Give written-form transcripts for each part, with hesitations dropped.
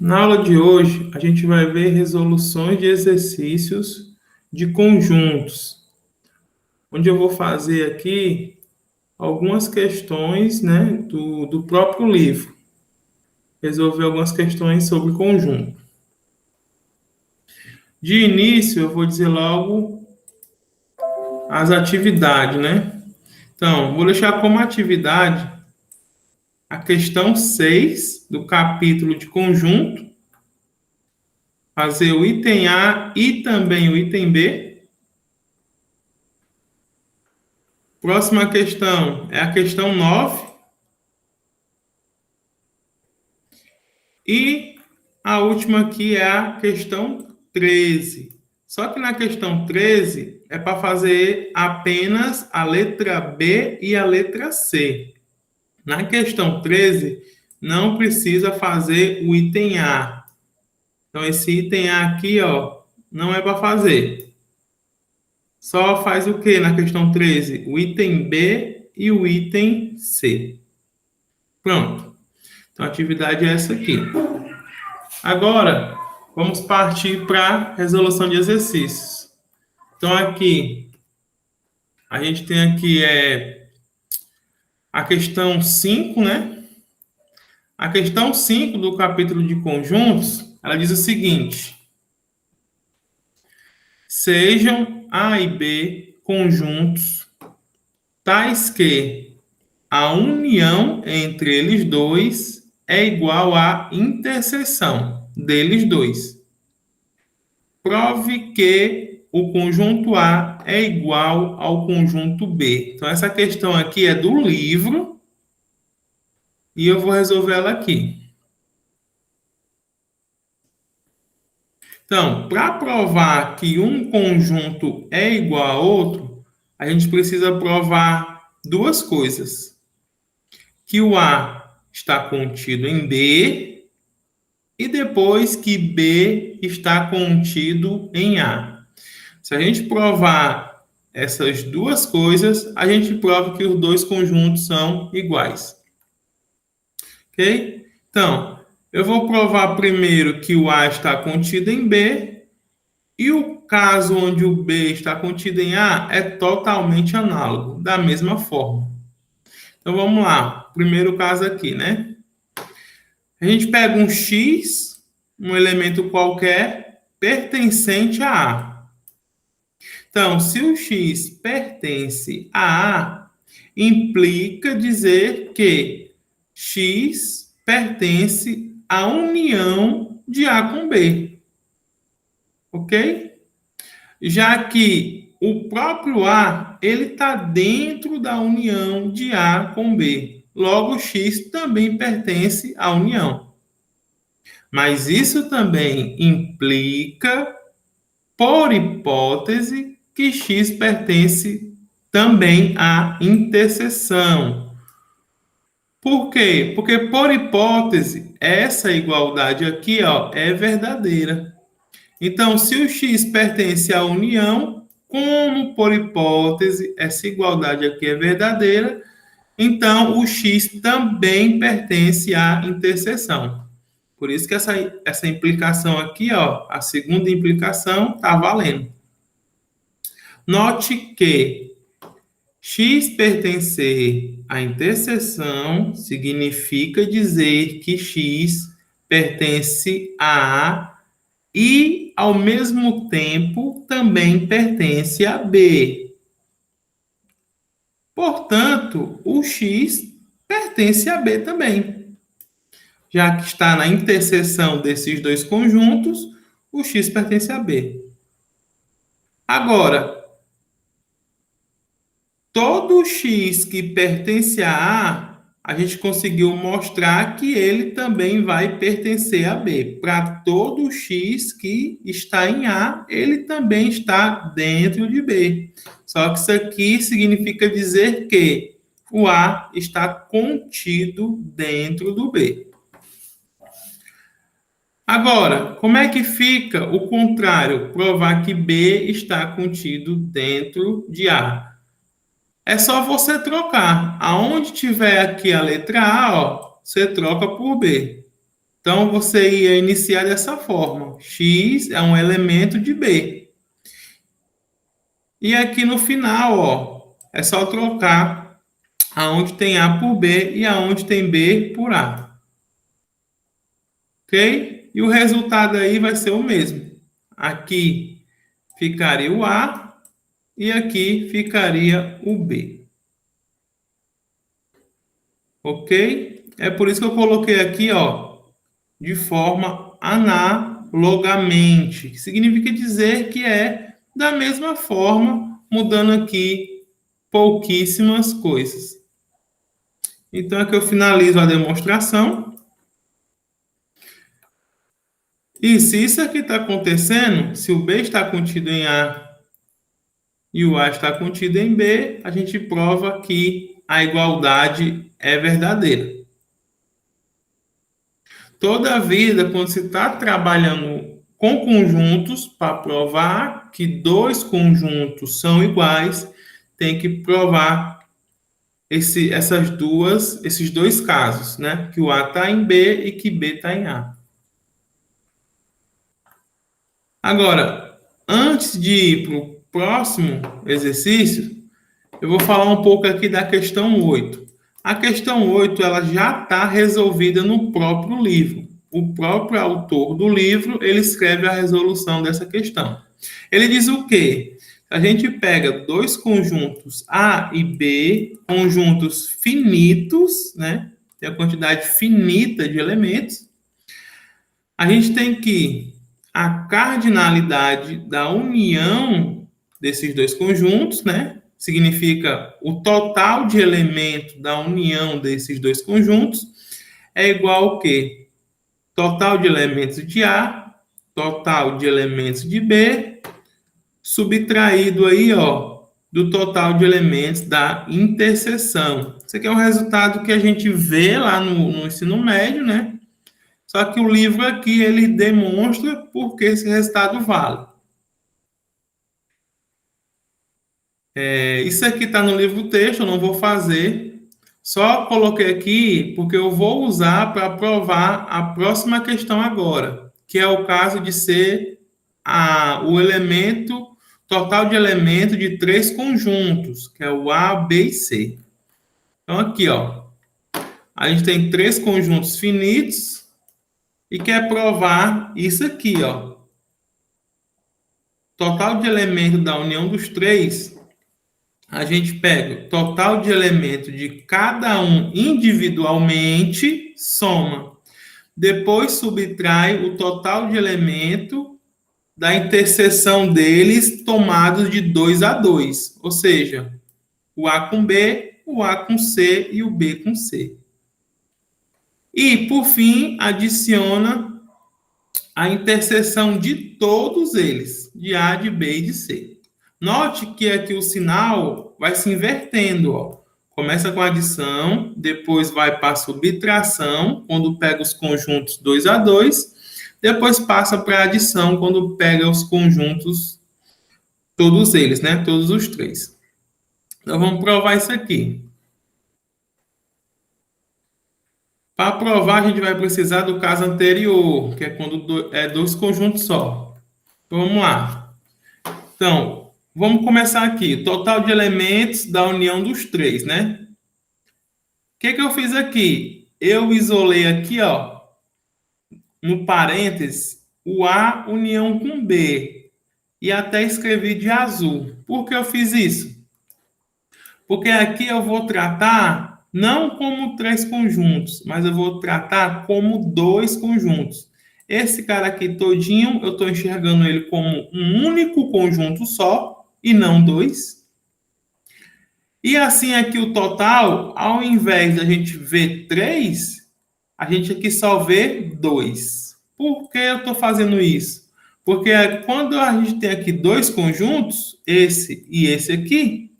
Na aula de hoje, a gente vai ver resoluções de exercícios de conjuntos, onde eu vou fazer aqui algumas questões, né, do próprio livro, resolver algumas questões sobre conjunto. De início, eu vou dizer logo as atividades, né? Então, vou deixar como atividade a questão 6 do capítulo de conjunto, fazer o item A e também o item B. Próxima questão é a questão 9. E a última aqui é a questão 13. Só que na questão 13 é para fazer apenas a letra B e a letra C. Na questão 13, não precisa fazer o item A. Então, esse item A aqui, ó, não é para fazer. Só faz o que na questão 13? O item B e o item C. Pronto. Então, a atividade é essa aqui. Agora, vamos partir para a resolução de exercícios. Então, aqui, a gente tem aqui a questão 5, né? A questão 5 do capítulo de conjuntos, ela diz o seguinte: sejam A e B conjuntos tais que a união entre eles dois é igual à interseção deles dois. Prove que o conjunto A é igual ao conjunto B. Então, essa questão aqui é do livro e eu vou resolver ela aqui. Então, para provar que um conjunto é igual a outro, a gente precisa provar duas coisas. Que o A está contido em B e depois que B está contido em A. Se a gente provar essas duas coisas, a gente prova que os dois conjuntos são iguais. Ok? Então, eu vou provar primeiro que o A está contido em B e o caso onde o B está contido em A é totalmente análogo, da mesma forma. Então, vamos lá. Primeiro caso aqui, né? A gente pega um X, um elemento qualquer, pertencente a A. Então, se o X pertence a A, implica dizer que X pertence à união de A com B. Ok? Já que o próprio A, ele está dentro da união de A com B. Logo, X também pertence à união. Mas isso também implica, por hipótese, que X pertence também à interseção. Por quê? Porque, por hipótese, essa igualdade aqui, ó, é verdadeira. Então, se o X pertence à união, como, por hipótese, essa igualdade aqui é verdadeira, então o X também pertence à interseção. Por isso que essa implicação aqui, ó, a segunda implicação, está valendo. Note que X pertencer à interseção significa dizer que X pertence a A e, ao mesmo tempo, também pertence a B. Portanto, o X pertence a B também. Já que está na interseção desses dois conjuntos, o X pertence a B. Agora, todo X que pertence a A gente conseguiu mostrar que ele também vai pertencer a B. Para todo X que está em A, ele também está dentro de B. Só que isso aqui significa dizer que o A está contido dentro do B. Agora, como é que fica o contrário? Provar que B está contido dentro de A. É só você trocar. Aonde tiver aqui a letra A, ó, você troca por B. Então, você ia iniciar dessa forma. X é um elemento de B. E aqui no final, ó, é só trocar aonde tem A por B e aonde tem B por A. Ok? E o resultado aí vai ser o mesmo. Aqui ficaria o A e aqui ficaria o B. Ok? É por isso que eu coloquei aqui, ó, de forma analogamente, que significa dizer que é da mesma forma, mudando aqui pouquíssimas coisas. Então, aqui eu finalizo a demonstração. E se isso aqui está acontecendo, se o B está contido em A e o A está contido em B, a gente prova que a igualdade é verdadeira. Toda a vida, quando se está trabalhando com conjuntos, para provar que dois conjuntos são iguais, tem que provar esses dois casos, né? Que o A está em B e que B está em A. Agora, antes de ir para o próximo exercício, eu vou falar um pouco aqui da questão 8. A questão 8 ela já está resolvida no próprio livro. O próprio autor do livro, ele escreve a resolução dessa questão. Ele diz o quê? A gente pega dois conjuntos A e B, conjuntos finitos, né? Tem a quantidade finita de elementos. A gente tem que a cardinalidade da união desses dois conjuntos, né? Significa o total de elementos da união desses dois conjuntos é igual ao quê? Total de elementos de A, total de elementos de B, subtraído aí, ó, do total de elementos da interseção. Isso aqui é um resultado que a gente vê lá no ensino médio, né? Só que o livro aqui, ele demonstra por que esse resultado vale. Isso aqui está no livro texto, eu não vou fazer. Só coloquei aqui porque eu vou usar para provar a próxima questão agora, que é o caso de ser o elemento, total de elementos de três conjuntos, que é o A, B e C. Então, aqui, ó, a gente tem três conjuntos finitos e quer provar isso aqui, ó. Total de elementos da união dos três, a gente pega o total de elementos de cada um individualmente, soma. Depois subtrai o total de elemento da interseção deles tomados de 2 a 2. Ou seja, o A com B, o A com C e o B com C. E, por fim, adiciona a interseção de todos eles, de A, de B e de C. Note que aqui o sinal vai se invertendo, ó. Começa com adição, depois vai para subtração, quando pega os conjuntos 2 a 2, depois passa para adição, quando pega os conjuntos, todos eles, né? Todos os três. Então, vamos provar isso aqui. Para provar, a gente vai precisar do caso anterior, que é quando é dois conjuntos só. Então, vamos lá. Então, vamos começar aqui. Total de elementos da união dos três, né? O que eu fiz aqui? Eu isolei aqui, ó, no parênteses, o A união com B. E até escrevi de azul. Por que eu fiz isso? Porque aqui eu vou tratar não como três conjuntos, mas eu vou tratar como dois conjuntos. Esse cara aqui todinho, eu estou enxergando ele como um único conjunto só, e não dois. E assim aqui o total, ao invés de a gente ver 3, a gente aqui só vê 2. Por que eu estou fazendo isso? Porque quando a gente tem aqui dois conjuntos, esse e esse aqui,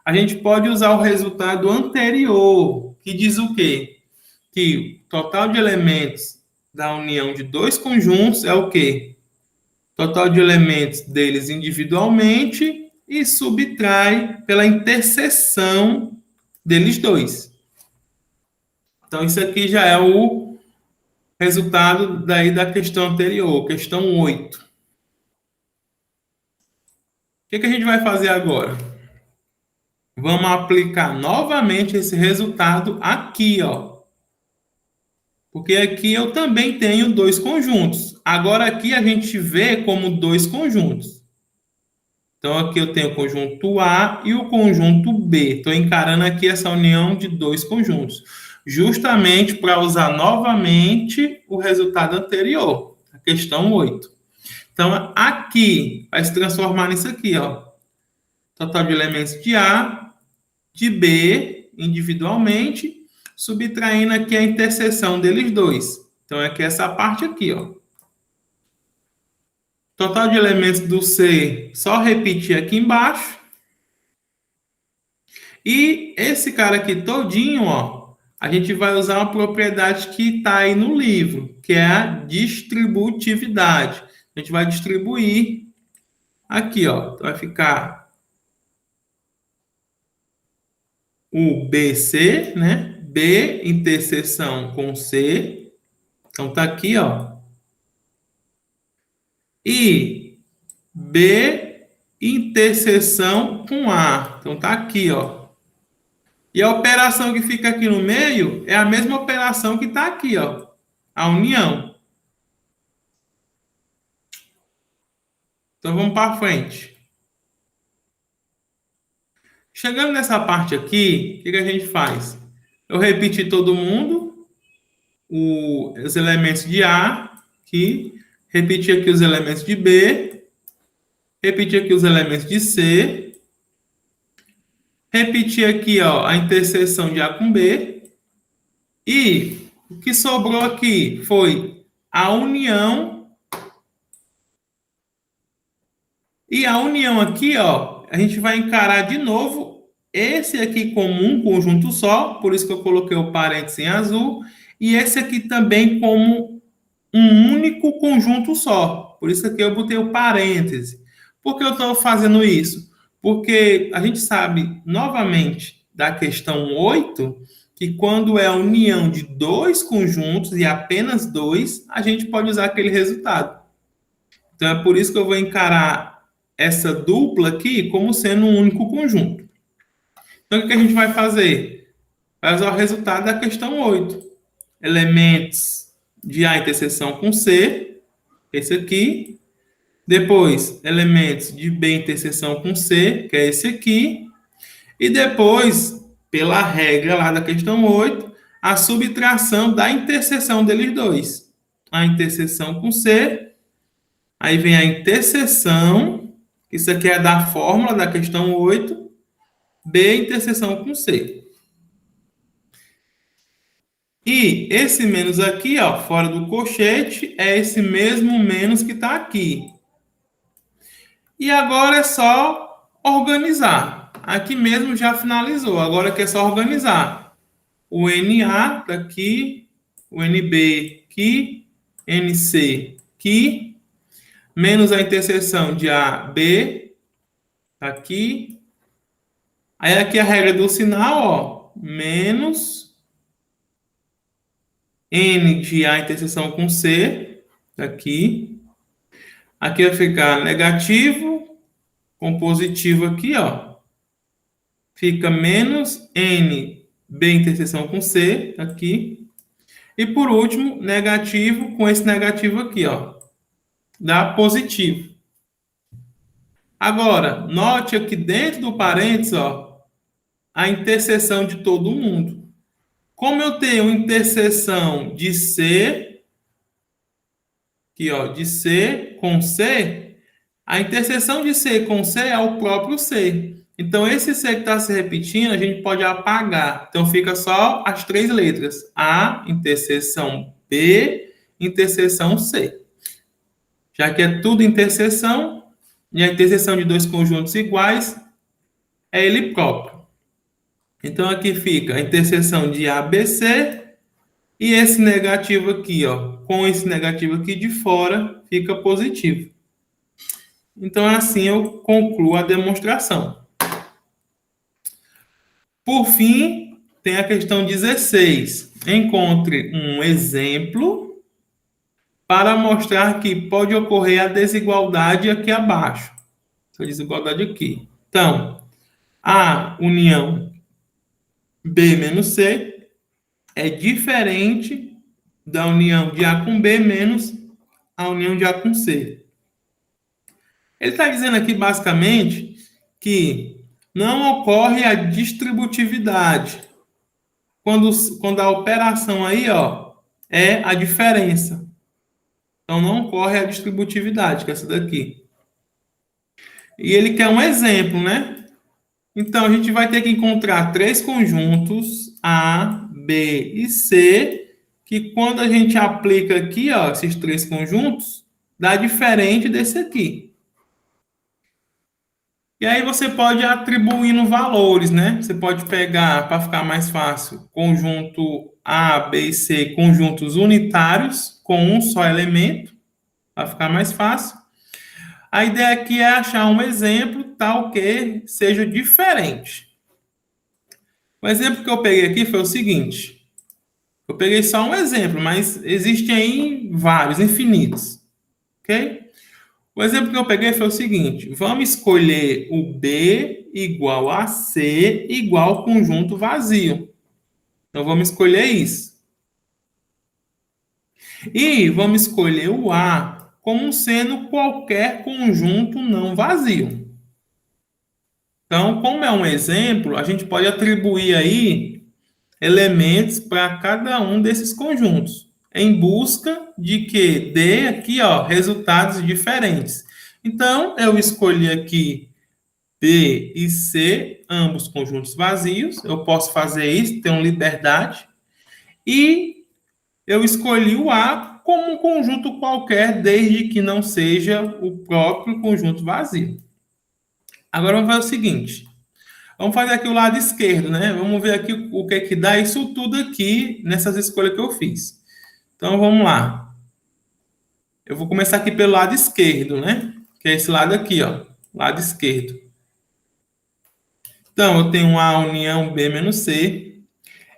a gente pode usar o resultado anterior, que diz o quê? Que o total de elementos da união de dois conjuntos é o quê? Total de elementos deles individualmente e subtrai pela interseção deles dois. Então, isso aqui já é o Resultado daí da questão anterior, questão 8. O que a gente vai fazer agora? Vamos aplicar novamente esse resultado aqui, ó. Porque aqui eu também tenho dois conjuntos. Agora aqui a gente vê como dois conjuntos. Então aqui eu tenho o conjunto A e o conjunto B. Estou encarando aqui essa união de dois conjuntos. Justamente para usar novamente o resultado anterior, a questão 8. Então aqui vai se transformar nisso aqui, ó. Total de elementos de A, de B, individualmente, subtraindo aqui a interseção deles dois. Então, aqui essa parte aqui, ó. Total de elementos do C, só repetir aqui embaixo. E esse cara aqui todinho, ó, a gente vai usar uma propriedade que está aí no livro, que é a distributividade. A gente vai distribuir aqui, ó. Então, vai ficar o BC, né? B interseção com C. Então, tá aqui, ó. E B interseção com A. Então, tá aqui, ó. E a operação que fica aqui no meio é a mesma operação que tá aqui, ó. A união. Então, vamos para frente. Chegando nessa parte aqui, o que a gente faz? Eu repeti todo mundo, os elementos de A, aqui, repeti aqui os elementos de B, repeti aqui os elementos de C, repeti aqui, ó, a interseção de A com B, e o que sobrou aqui foi a união. E a união aqui, ó, a gente vai encarar de novo esse aqui como um conjunto só, por isso que eu coloquei o parênteses em azul, e esse aqui também como um único conjunto só. Por isso aqui eu botei o parêntese. Por que eu estou fazendo isso? Porque a gente sabe, novamente, da questão 8, que quando é a união de dois conjuntos, e apenas dois, a gente pode usar aquele resultado. Então, é por isso que eu vou encarar essa dupla aqui como sendo um único conjunto. Então, o que a gente vai fazer? Vai usar o resultado da questão 8. Elementos de A interseção com C, esse aqui. Depois, elementos de B interseção com C, que é esse aqui. E depois, pela regra lá da questão 8, a subtração da interseção deles dois. A interseção com C, aí vem a interseção, isso aqui é da fórmula da questão 8, B interseção com C. E esse menos aqui, ó, fora do colchete, é esse mesmo menos que está aqui. E agora é só organizar. Aqui mesmo já finalizou. Agora aqui é só organizar. O NA está aqui, o NB aqui, NC aqui, menos a interseção de AB, tá aqui. Aí aqui a regra do sinal, ó, menos N de A interseção com C, tá aqui. Aqui vai ficar negativo com positivo aqui, ó. Fica menos N B interseção com C, tá aqui. E por último, negativo com esse negativo aqui, ó. Dá positivo. Agora, note aqui dentro do parênteses, ó, a interseção de todo mundo. Como eu tenho interseção de C, aqui, ó, de C com C, a interseção de C com C é o próprio C. Então, esse C que está se repetindo, a gente pode apagar. Então, fica só as três letras. A, interseção B, interseção C. Já que é tudo interseção, e a interseção de dois conjuntos iguais é ele próprio. Então, aqui fica a interseção de ABC e esse negativo aqui, ó, com esse negativo aqui de fora, fica positivo. Então, assim eu concluo a demonstração. Por fim, tem a questão 16. Encontre um exemplo para mostrar que pode ocorrer a desigualdade aqui abaixo. Essa desigualdade aqui. Então, a união B menos C é diferente da união de A com B menos a união de A com C. Ele está dizendo aqui, basicamente, que não ocorre a distributividade quando a operação aí, ó, é a diferença. Então, não ocorre a distributividade, que é essa daqui. E ele quer um exemplo, né? Então, a gente vai ter que encontrar três conjuntos, A, B e C, que quando a gente aplica aqui, ó, esses três conjuntos, dá diferente desse aqui. E aí você pode atribuindo valores, né? Você pode pegar, para ficar mais fácil, conjunto A, B e C, conjuntos unitários, com um só elemento, para ficar mais fácil. A ideia aqui é achar um exemplo tal que seja diferente. O exemplo que eu peguei aqui foi o seguinte. Eu peguei só um exemplo, mas existem aí vários, infinitos. Ok? O exemplo que eu peguei foi o seguinte. Vamos escolher o B igual a C igual ao conjunto vazio. Então, vamos escolher isso. E vamos escolher o A como sendo qualquer conjunto não vazio. Então, como é um exemplo, a gente pode atribuir aí elementos para cada um desses conjuntos, em busca de que dê aqui, ó, resultados diferentes. Então, eu escolhi aqui B e C, ambos conjuntos vazios. Eu posso fazer isso, tenho liberdade. E eu escolhi o A como um conjunto qualquer, desde que não seja o próprio conjunto vazio. Agora vamos fazer o seguinte. Vamos fazer aqui o lado esquerdo, né? Vamos ver aqui o que é que dá isso tudo aqui nessas escolhas que eu fiz. Então, vamos lá. Eu vou começar aqui pelo lado esquerdo, né? Que é esse lado aqui, ó. Lado esquerdo. Então, eu tenho A união B menos C.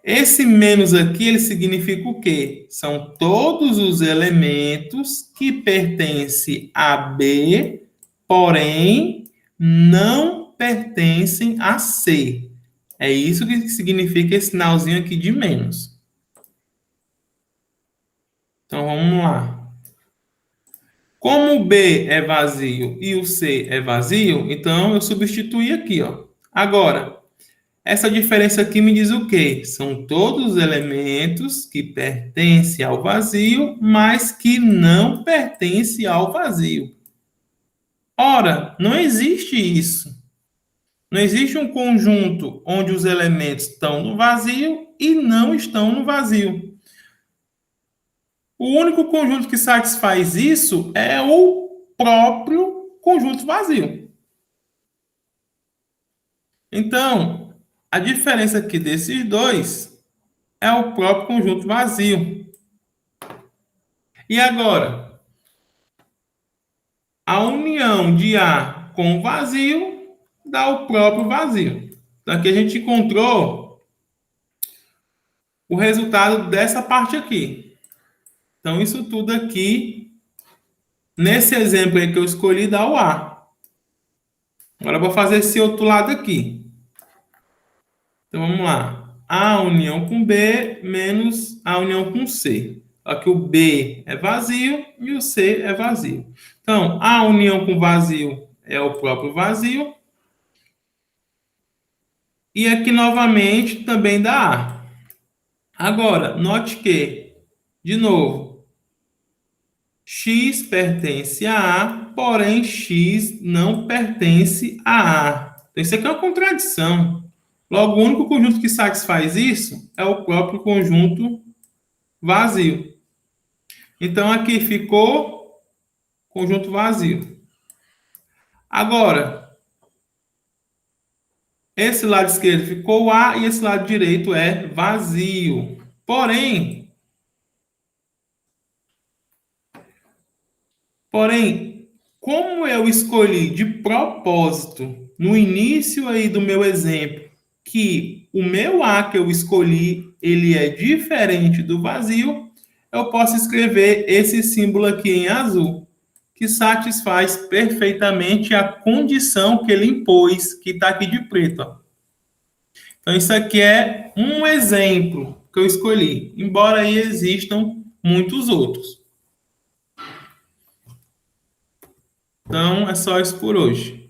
Esse menos aqui, ele significa o quê? São todos os elementos que pertencem a B, porém, não pertencem a C. É isso que significa esse sinalzinho aqui de menos. Então, vamos lá. Como o B é vazio e o C é vazio, então eu substituí aqui, ó. Agora, essa diferença aqui me diz o quê? São todos os elementos que pertencem ao vazio, mas que não pertencem ao vazio. Ora, não existe isso. Não existe um conjunto onde os elementos estão no vazio e não estão no vazio. O único conjunto que satisfaz isso é o próprio conjunto vazio. Então, a diferença aqui desses dois é o próprio conjunto vazio. E agora, a união de A com vazio dá o próprio vazio. Então, aqui a gente encontrou o resultado dessa parte aqui. Então, isso tudo aqui, nesse exemplo aí que eu escolhi, dá o A. Agora, eu vou fazer esse outro lado aqui. Então, vamos lá. A união com B menos a união com C. Aqui o B é vazio e o C é vazio. Então, a união com vazio é o próprio vazio. E aqui, novamente, também dá A. Agora, note que, de novo, X pertence a A, porém X não pertence a A. Então, isso aqui é uma contradição. Logo, o único conjunto que satisfaz isso é o próprio conjunto vazio. Então, aqui ficou conjunto vazio. Agora, esse lado esquerdo ficou A e esse lado direito é vazio. Porém, como eu escolhi de propósito, no início aí do meu exemplo, que o meu A que eu escolhi, ele é diferente do vazio, eu posso escrever esse símbolo aqui em azul, que satisfaz perfeitamente a condição que ele impôs, que está aqui de preto. Ó. Então, isso aqui é um exemplo que eu escolhi, embora aí existam muitos outros. Então, é só isso por hoje.